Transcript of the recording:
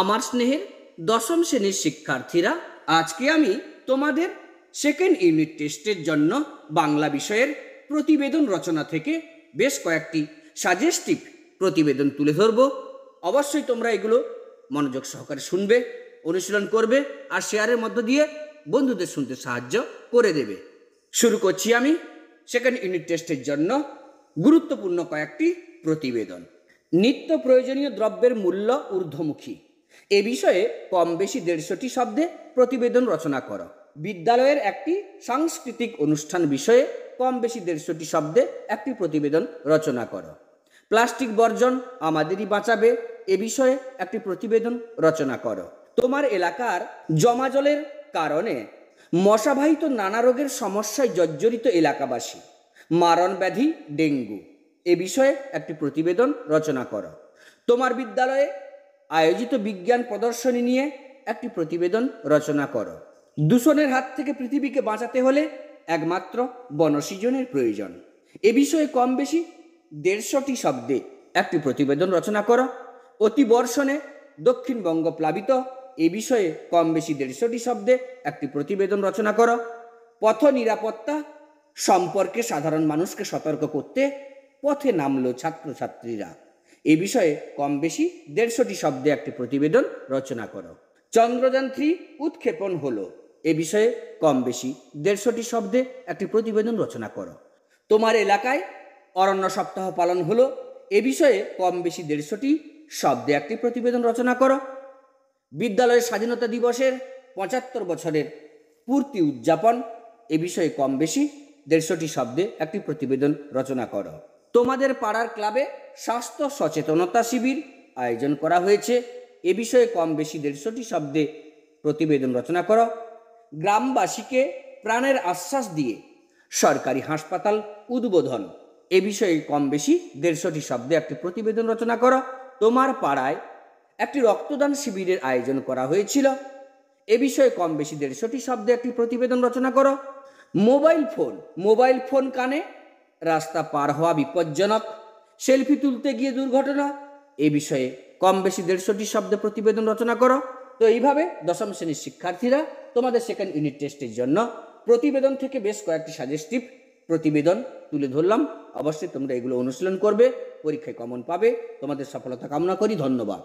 আমার স্নেহের দশম শ্রেণীর শিক্ষার্থীরা, আজকে আমি তোমাদের সেকেন্ড ইউনিট টেস্টের জন্য বাংলা বিষয়ের প্রতিবেদন রচনা থেকে বেশ কয়েকটি সাজেস্টিভ প্রতিবেদন তুলে ধরব। অবশ্যই তোমরা এগুলো মনোযোগ সহকারে শুনবে, অনুশীলন করবে আর শেয়ারের মধ্য দিয়ে বন্ধুদের শুনতে সাহায্য করে দেবে। শুরু করছি আমি সেকেন্ড ইউনিট টেস্টের জন্য গুরুত্বপূর্ণ কয়েকটি প্রতিবেদন। নিত্য প্রয়োজনীয় দ্রব্যের মূল্য ঊর্ধ্বমুখী, এ বিষয়ে কম বেশি 150টি শব্দে প্রতিবেদন রচনা করো। বিদ্যালয়ের একটি সাংস্কৃতিক অনুষ্ঠান বিষয়ে কম বেশি 150টি শব্দে একটি প্রতিবেদন রচনা করো। প্লাস্টিক বর্জন আমাদেরই বাঁচাবে, এ বিষয়ে একটি প্রতিবেদন রচনা করো। তোমার এলাকার জমা জলের কারণে মশাবাহিত নানা রোগের সমস্যায় জর্জরিত এলাকাবাসী, মারণ ব্যাধি ডেঙ্গু, এ বিষয়ে একটি প্রতিবেদন রচনা করো। তোমার বিদ্যালয়ে আয়োজিত বিজ্ঞান প্রদর্শনী নিয়ে একটি প্রতিবেদন রচনা করো। দূষণের হাত থেকে পৃথিবীকে বাঁচাতে হলে একমাত্র বনসৃজনের প্রয়োজন, এ বিষয়ে কম বেশি 150টি শব্দে একটি প্রতিবেদন রচনা করো। অতিবর্ষণে দক্ষিণবঙ্গ প্লাবিত, এ বিষয়ে কম বেশি 150টি শব্দে একটি প্রতিবেদন রচনা করো। পথ নিরাপত্তা সম্পর্কে সাধারণ মানুষকে সতর্ক করতে পথে নামলো ছাত্রছাত্রীরা, এ বিষয়ে কম বেশি 150টি শব্দে একটি প্রতিবেদন রচনা করো। চন্দ্রযান-3 উৎক্ষেপণ হলো, এ বিষয়ে কম বেশি 150টি শব্দে একটি প্রতিবেদন রচনা করো। তোমার এলাকায় অরণ্য সপ্তাহ পালন হলো, এ বিষয়ে কম বেশি 150টি শব্দে একটি প্রতিবেদন রচনা করো। বিদ্যালয়ের স্বাধীনতা দিবসের 75 বছরের পূর্তি উদযাপন, এ বিষয়ে কম বেশি 150টি শব্দে একটি প্রতিবেদন রচনা করো। তোমাদের পাড়ার ক্লাবে স্বাস্থ্য সচেতনতা শিবির আয়োজন করা হয়েছে, এ বিষয়ে কম বেশি 150টি শব্দে প্রতিবেদন রচনা করো। গ্রামবাসীকে প্রাণের আশ্বাস দিয়ে সরকারি হাসপাতাল উদ্বোধন, এ বিষয়ে কম বেশি 150টি শব্দে একটি প্রতিবেদন রচনা করো। তোমার পাড়ায় একটি রক্তদান শিবিরের আয়োজন করা হয়েছিল, এ বিষয়ে কম বেশি 150টি শব্দে একটি প্রতিবেদন রচনা করো। মোবাইল ফোন কানে রাস্তা পার হওয়া বিপজ্জনক, সেলফি তুলতে গিয়ে দুর্ঘটনা, এ বিষয়ে কম বেশি 150টি শব্দে প্রতিবেদন রচনা করো। তো এইভাবে দশম শ্রেণীর শিক্ষার্থীরা তোমাদের সেকেন্ড ইউনিট টেস্টের জন্য প্রতিবেদন থেকে বেশ কয়েকটি সাজেস্টিভ প্রতিবেদন তুলে ধরলাম। অবশ্যই তোমরা এগুলো অনুশীলন করবে, পরীক্ষায় কমন পাবে। তোমাদের সফলতা কামনা করি। ধন্যবাদ।